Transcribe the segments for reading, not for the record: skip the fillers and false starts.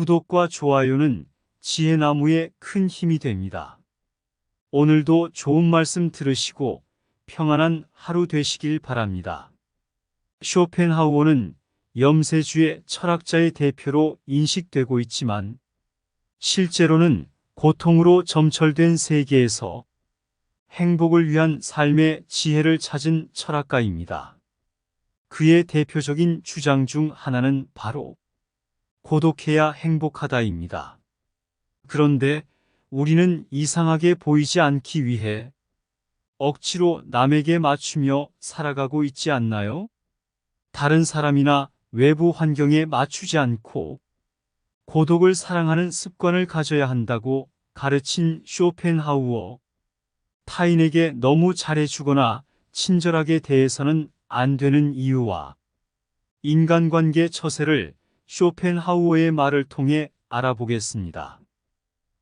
구독과 좋아요는 지혜나무에 큰 힘이 됩니다. 오늘도 좋은 말씀 들으시고 평안한 하루 되시길 바랍니다. 쇼펜하우어는 염세주의 철학자의 대표로 인식되고 있지만 실제로는 고통으로 점철된 세계에서 행복을 위한 삶의 지혜를 찾은 철학가입니다. 그의 대표적인 주장 중 하나는 바로 고독해야 행복하다입니다. 그런데 우리는 이상하게 보이지 않기 위해 억지로 남에게 맞추며 살아가고 있지 않나요? 다른 사람이나 외부 환경에 맞추지 않고 고독을 사랑하는 습관을 가져야 한다고 가르친 쇼펜하우어. 타인에게 너무 잘해주거나 친절하게 대해서는 안 되는 이유와 인간관계 처세를 쇼펜하우어의 말을 통해 알아보겠습니다.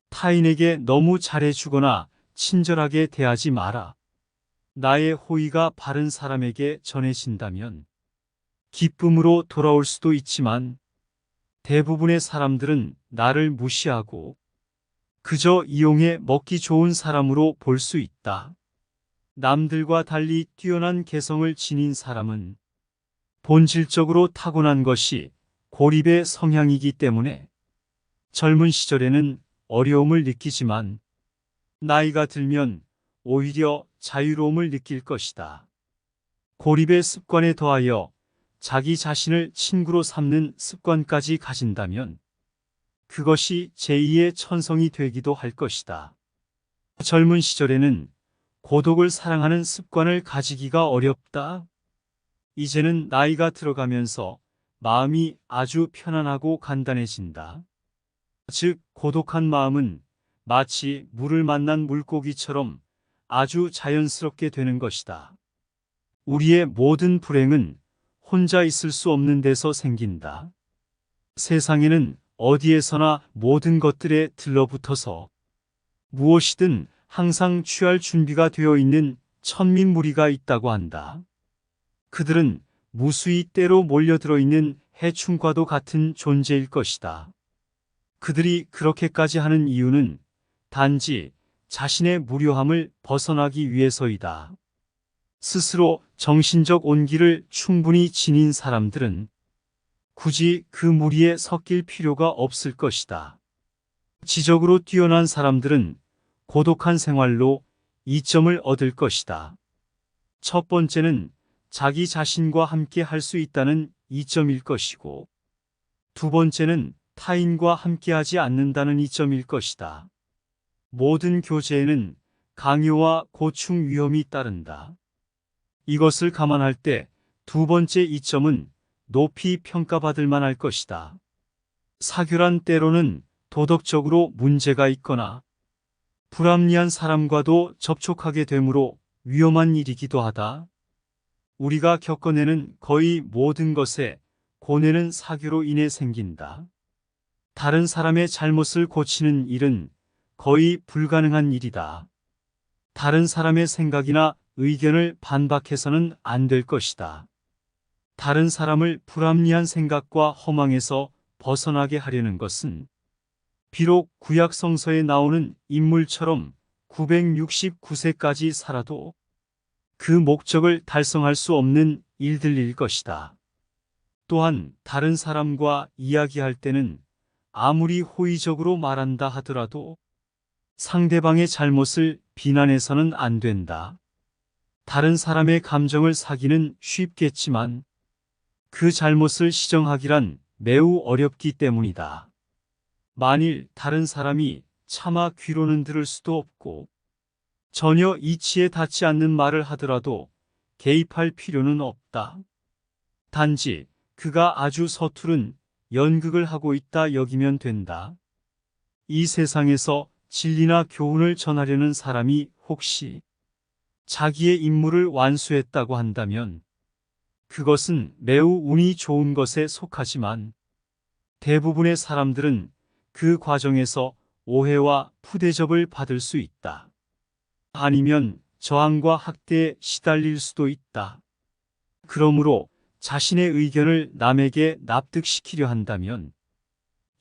타인에게 너무 잘해주거나 친절하게 대하지 마라. 나의 호의가 바른 사람에게 전해진다면 기쁨으로 돌아올 수도 있지만 대부분의 사람들은 나를 무시하고 그저 이용해 먹기 좋은 사람으로 볼 수 있다. 남들과 달리 뛰어난 개성을 지닌 사람은 본질적으로 타고난 것이 고립의 성향이기 때문에 젊은 시절에는 어려움을 느끼지만 나이가 들면 오히려 자유로움을 느낄 것이다. 고립의 습관에 더하여 자기 자신을 친구로 삼는 습관까지 가진다면 그것이 제2의 천성이 되기도 할 것이다. 젊은 시절에는 고독을 사랑하는 습관을 가지기가 어렵다. 이제는 나이가 들어가면서 마음이 아주 편안하고 간단해진다. 즉, 고독한 마음은 마치 물을 만난 물고기처럼 아주 자연스럽게 되는 것이다. 우리의 모든 불행은 혼자 있을 수 없는 데서 생긴다. 세상에는 어디에서나 모든 것들에 들러붙어서 무엇이든 항상 취할 준비가 되어 있는 천민무리가 있다고 한다. 그들은 무수히 때로 몰려들어 있는 해충과도 같은 존재일 것이다. 그들이 그렇게까지 하는 이유는 단지 자신의 무료함을 벗어나기 위해서이다. 스스로 정신적 온기를 충분히 지닌 사람들은 굳이 그 무리에 섞일 필요가 없을 것이다. 지적으로 뛰어난 사람들은 고독한 생활로 이점을 얻을 것이다. 첫 번째는 자기 자신과 함께 할 수 있다는 이점일 것이고, 두 번째는 타인과 함께하지 않는다는 이점일 것이다. 모든 교제에는 강요와 고충 위험이 따른다. 이것을 감안할 때 두 번째 이점은 높이 평가받을 만할 것이다. 사교란 때로는 도덕적으로 문제가 있거나 불합리한 사람과도 접촉하게 되므로 위험한 일이기도 하다. 우리가 겪어내는 거의 모든 것에 고뇌는 사교로 인해 생긴다. 다른 사람의 잘못을 고치는 일은 거의 불가능한 일이다. 다른 사람의 생각이나 의견을 반박해서는 안 될 것이다. 다른 사람을 불합리한 생각과 허망에서 벗어나게 하려는 것은 비록 구약 성서에 나오는 인물처럼 969세까지 살아도 그 목적을 달성할 수 없는 일들일 것이다. 또한 다른 사람과 이야기할 때는 아무리 호의적으로 말한다 하더라도 상대방의 잘못을 비난해서는 안 된다. 다른 사람의 감정을 사기는 쉽겠지만 그 잘못을 시정하기란 매우 어렵기 때문이다. 만일 다른 사람이 차마 귀로는 들을 수도 없고 전혀 이치에 닿지 않는 말을 하더라도 개입할 필요는 없다. 단지 그가 아주 서투른 연극을 하고 있다 여기면 된다. 이 세상에서 진리나 교훈을 전하려는 사람이 혹시 자기의 임무를 완수했다고 한다면 그것은 매우 운이 좋은 것에 속하지만 대부분의 사람들은 그 과정에서 오해와 푸대접을 받을 수 있다. 아니면 저항과 학대에 시달릴 수도 있다. 그러므로 자신의 의견을 남에게 납득시키려 한다면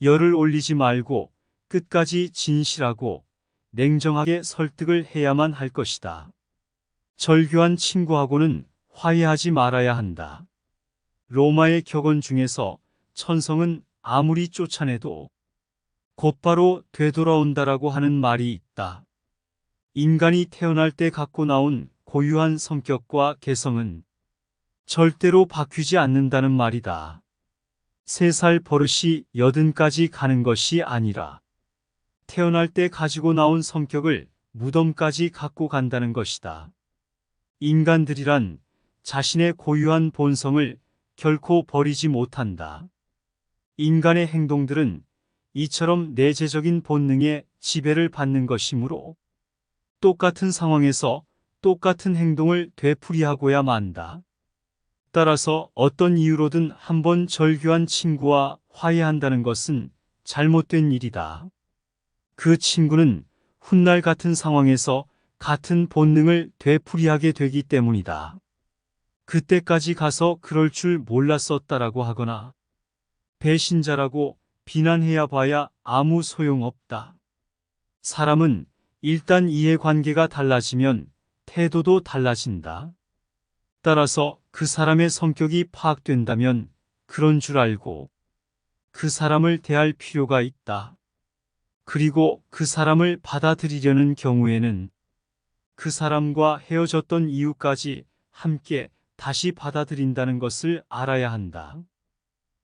열을 올리지 말고 끝까지 진실하고 냉정하게 설득을 해야만 할 것이다. 절교한 친구하고는 화해하지 말아야 한다. 로마의 격언 중에서 천성은 아무리 쫓아내도 곧바로 되돌아온다라고 하는 말이 있다. 인간이 태어날 때 갖고 나온 고유한 성격과 개성은 절대로 바뀌지 않는다는 말이다. 3살 버릇이 80까지 가는 것이 아니라 태어날 때 가지고 나온 성격을 무덤까지 갖고 간다는 것이다. 인간들이란 자신의 고유한 본성을 결코 버리지 못한다. 인간의 행동들은 이처럼 내재적인 본능에 지배를 받는 것이므로 똑같은 상황에서 똑같은 행동을 되풀이하고야 만다. 따라서 어떤 이유로든 한번 절교한 친구와 화해한다는 것은 잘못된 일이다. 그 친구는 훗날 같은 상황에서 같은 본능을 되풀이하게 되기 때문이다. 그때까지 가서 그럴 줄 몰랐었다라고 하거나 배신자라고 비난해야 봐야 아무 소용없다. 사람은 일단 이해관계가 달라지면 태도도 달라진다. 따라서 그 사람의 성격이 파악된다면 그런 줄 알고 그 사람을 대할 필요가 있다. 그리고 그 사람을 받아들이려는 경우에는 그 사람과 헤어졌던 이유까지 함께 다시 받아들인다는 것을 알아야 한다.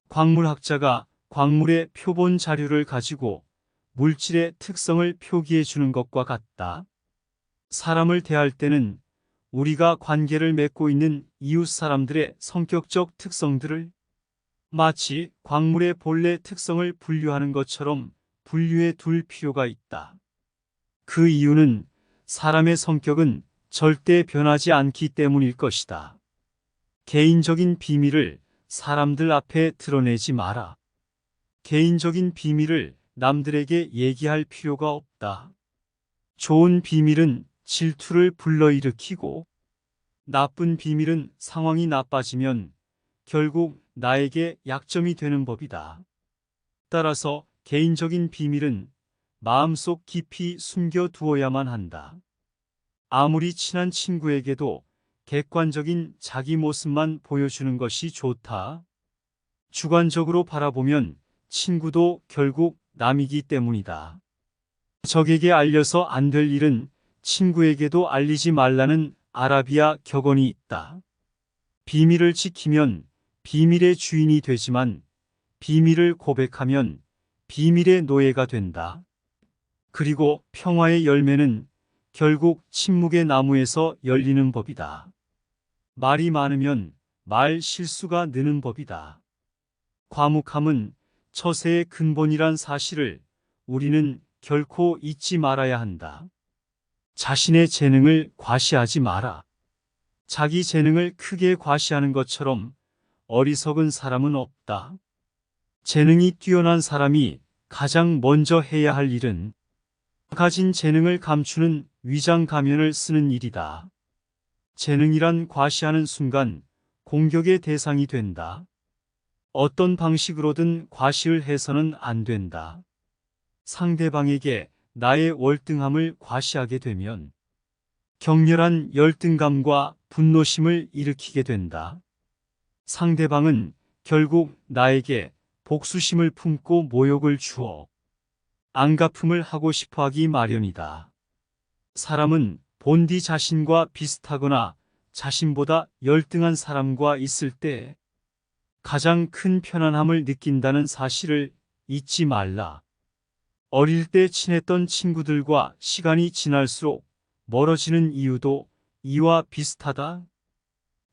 광물학자가 광물의 표본 자료를 가지고 물질의 특성을 표기해 주는 것과 같다. 사람을 대할 때는 우리가 관계를 맺고 있는 이웃 사람들의 성격적 특성들을 마치 광물의 본래 특성을 분류하는 것처럼 분류해 둘 필요가 있다. 그 이유는 사람의 성격은 절대 변하지 않기 때문일 것이다. 개인적인 비밀을 사람들 앞에 드러내지 마라. 개인적인 비밀을 남들에게 얘기할 필요가 없다. 좋은 비밀은 질투를 불러일으키고 나쁜 비밀은 상황이 나빠지면 결국 나에게 약점이 되는 법이다. 따라서 개인적인 비밀은 마음속 깊이 숨겨두어야만 한다. 아무리 친한 친구에게도 객관적인 자기 모습만 보여주는 것이 좋다. 주관적으로 바라보면 친구도 결국 남이기 때문이다. 적에게 알려서 안 될 일은 친구에게도 알리지 말라는 아라비아 격언이 있다. 비밀을 지키면 비밀의 주인이 되지만 비밀을 고백하면 비밀의 노예가 된다. 그리고 평화의 열매는 결국 침묵의 나무에서 열리는 법이다. 말이 많으면 말 실수가 느는 법이다. 과묵함은 처세의 근본이란 사실을 우리는 결코 잊지 말아야 한다. 자신의 재능을 과시하지 마라. 자기 재능을 크게 과시하는 것처럼 어리석은 사람은 없다. 재능이 뛰어난 사람이 가장 먼저 해야 할 일은 가진 재능을 감추는 위장 가면을 쓰는 일이다. 재능이란 과시하는 순간 공격의 대상이 된다. 어떤 방식으로든 과시를 해서는 안 된다. 상대방에게 나의 월등함을 과시하게 되면 격렬한 열등감과 분노심을 일으키게 된다. 상대방은 결국 나에게 복수심을 품고 모욕을 주어 안갚음을 하고 싶어 하기 마련이다. 사람은 본디 자신과 비슷하거나 자신보다 열등한 사람과 있을 때 가장 큰 편안함을 느낀다는 사실을 잊지 말라. 어릴 때 친했던 친구들과 시간이 지날수록 멀어지는 이유도 이와 비슷하다.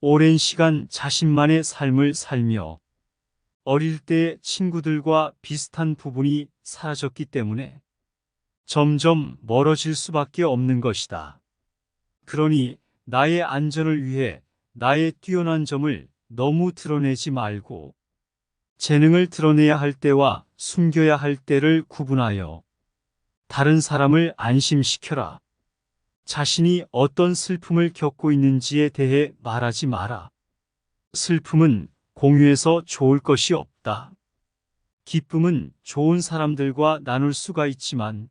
오랜 시간 자신만의 삶을 살며 어릴 때 친구들과 비슷한 부분이 사라졌기 때문에 점점 멀어질 수밖에 없는 것이다. 그러니 나의 안전을 위해 나의 뛰어난 점을 너무 드러내지 말고 재능을 드러내야 할 때와 숨겨야 할 때를 구분하여 다른 사람을 안심시켜라. 자신이 어떤 슬픔을 겪고 있는지에 대해 말하지 마라. 슬픔은 공유해서 좋을 것이 없다. 기쁨은 좋은 사람들과 나눌 수가 있지만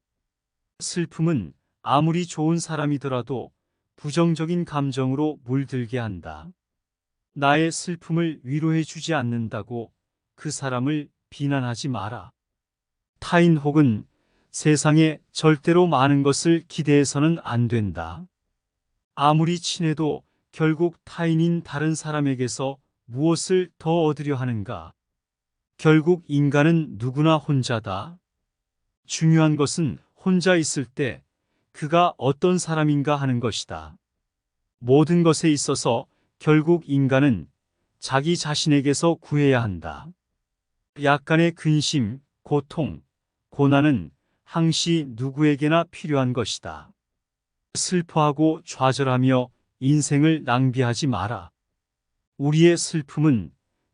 슬픔은 아무리 좋은 사람이더라도 부정적인 감정으로 물들게 한다. 나의 슬픔을 위로해 주지 않는다고 그 사람을 비난하지 마라. 타인 혹은 세상에 절대로 많은 것을 기대해서는 안 된다. 아무리 친해도 결국 타인인 다른 사람에게서 무엇을 더 얻으려 하는가? 결국 인간은 누구나 혼자다. 중요한 것은 혼자 있을 때 그가 어떤 사람인가 하는 것이다. 모든 것에 있어서 결국 인간은 자기 자신에게서 구해야 한다. 약간의 근심, 고통, 고난은 항시 누구에게나 필요한 것이다. 슬퍼하고 좌절하며 인생을 낭비하지 마라. 우리의 슬픔은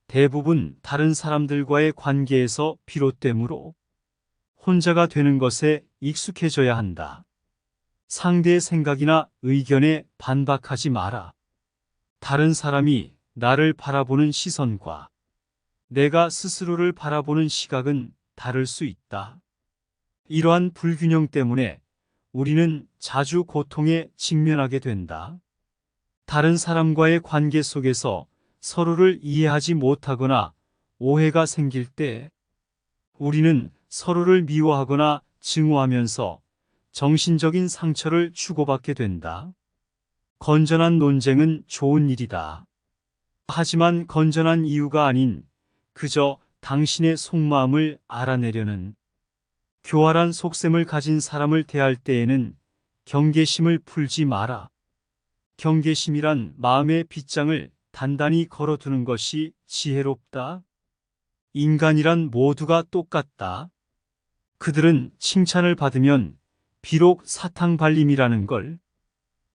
대부분 다른 사람들과의 관계에서 비롯되므로 혼자가 되는 것에 익숙해져야 한다. 상대의 생각이나 의견에 반박하지 마라. 다른 사람이 나를 바라보는 시선과 내가 스스로를 바라보는 시각은 다를 수 있다. 이러한 불균형 때문에 우리는 자주 고통에 직면하게 된다. 다른 사람과의 관계 속에서 서로를 이해하지 못하거나 오해가 생길 때 우리는 서로를 미워하거나 증오하면서 정신적인 상처를 주고받게 된다. 건전한 논쟁은 좋은 일이다. 하지만 건전한 이유가 아닌 그저 당신의 속마음을 알아내려는 교활한 속셈을 가진 사람을 대할 때에는 경계심을 풀지 마라. 경계심이란 마음의 빗장을 단단히 걸어두는 것이 지혜롭다. 인간이란 모두가 똑같다. 그들은 칭찬을 받으면 비록 사탕발림이라는 걸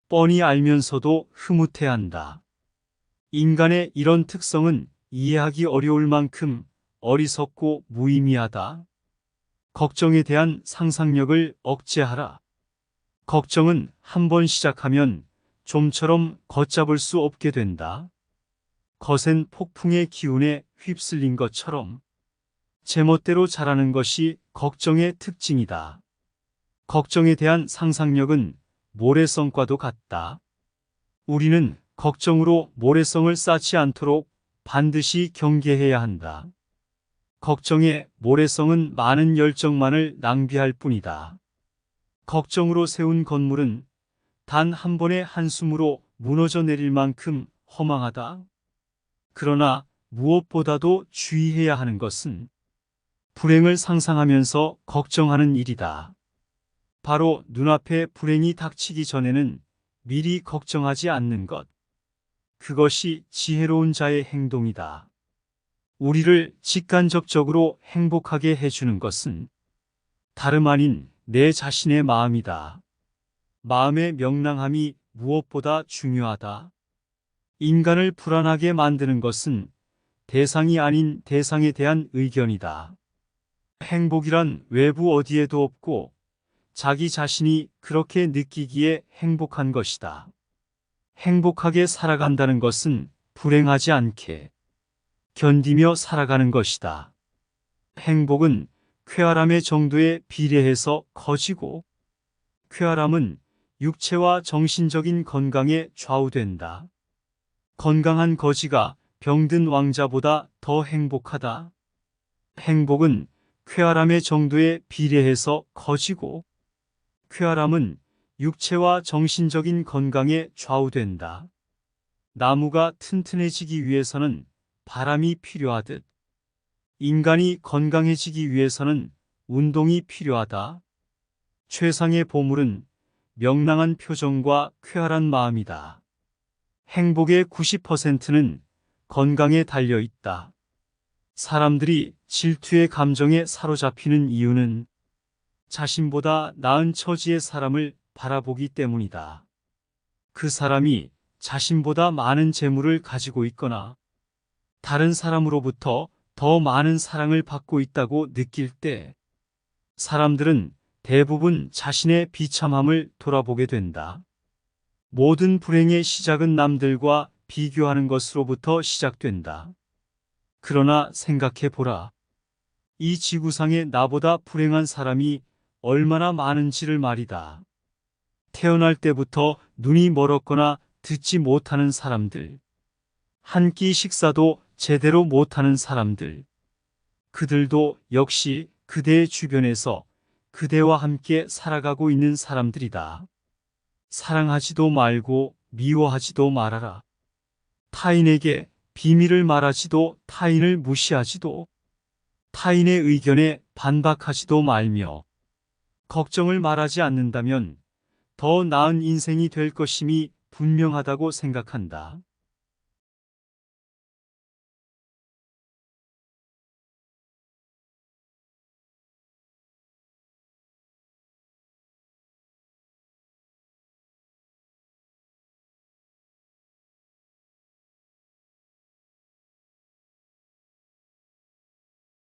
뻔히 알면서도 흐뭇해한다. 인간의 이런 특성은 이해하기 어려울 만큼 어리석고 무의미하다. 걱정에 대한 상상력을 억제하라. 걱정은 한번 시작하면 좀처럼 걷잡을 수 없게 된다. 거센 폭풍의 기운에 휩쓸린 것처럼 제멋대로 자라는 것이 걱정의 특징이다. 걱정에 대한 상상력은 모래성과도 같다. 우리는 걱정으로 모래성을 쌓지 않도록 반드시 경계해야 한다. 걱정의 모래성은 많은 열정만을 낭비할 뿐이다. 걱정으로 세운 건물은 단 한 번의 한숨으로 무너져 내릴 만큼 허망하다. 그러나 무엇보다도 주의해야 하는 것은 불행을 상상하면서 걱정하는 일이다. 바로 눈앞에 불행이 닥치기 전에는 미리 걱정하지 않는 것. 그것이 지혜로운 자의 행동이다. 우리를 직간접적으로 행복하게 해주는 것은 다름 아닌 내 자신의 마음이다. 마음의 명랑함이 무엇보다 중요하다. 인간을 불안하게 만드는 것은 대상이 아닌 대상에 대한 의견이다. 행복이란 외부 어디에도 없고 자기 자신이 그렇게 느끼기에 행복한 것이다. 행복하게 살아간다는 것은 불행하지 않게 견디며 살아가는 것이다. 행복은 쾌활함의 정도에 비례해서 커지고 쾌활함은 육체와 정신적인 건강에 좌우된다. 건강한 거지가 병든 왕자보다 더 행복하다. 행복은 쾌활함의 정도에 비례해서 커지고 쾌활함은 육체와 정신적인 건강에 좌우된다. 나무가 튼튼해지기 위해서는 바람이 필요하듯 인간이 건강해지기 위해서는 운동이 필요하다. 최상의 보물은 명랑한 표정과 쾌활한 마음이다. 행복의 90%는 건강에 달려 있다. 사람들이 질투의 감정에 사로잡히는 이유는 자신보다 나은 처지의 사람을 바라보기 때문이다. 그 사람이 자신보다 많은 재물을 가지고 있거나 다른 사람으로부터 더 많은 사랑을 받고 있다고 느낄 때 사람들은 대부분 자신의 비참함을 돌아보게 된다. 모든 불행의 시작은 남들과 비교하는 것으로부터 시작된다. 그러나 생각해 보라. 이 지구상에 나보다 불행한 사람이 얼마나 많은지를 말이다. 태어날 때부터 눈이 멀었거나 듣지 못하는 사람들, 한 끼 식사도 제대로 못하는 사람들, 그들도 역시 그대의 주변에서 그대와 함께 살아가고 있는 사람들이다. 사랑하지도 말고 미워하지도 말아라. 타인에게 비밀을 말하지도 타인을 무시하지도 타인의 의견에 반박하지도 말며 걱정을 말하지 않는다면 더 나은 인생이 될 것임이 분명하다고 생각한다.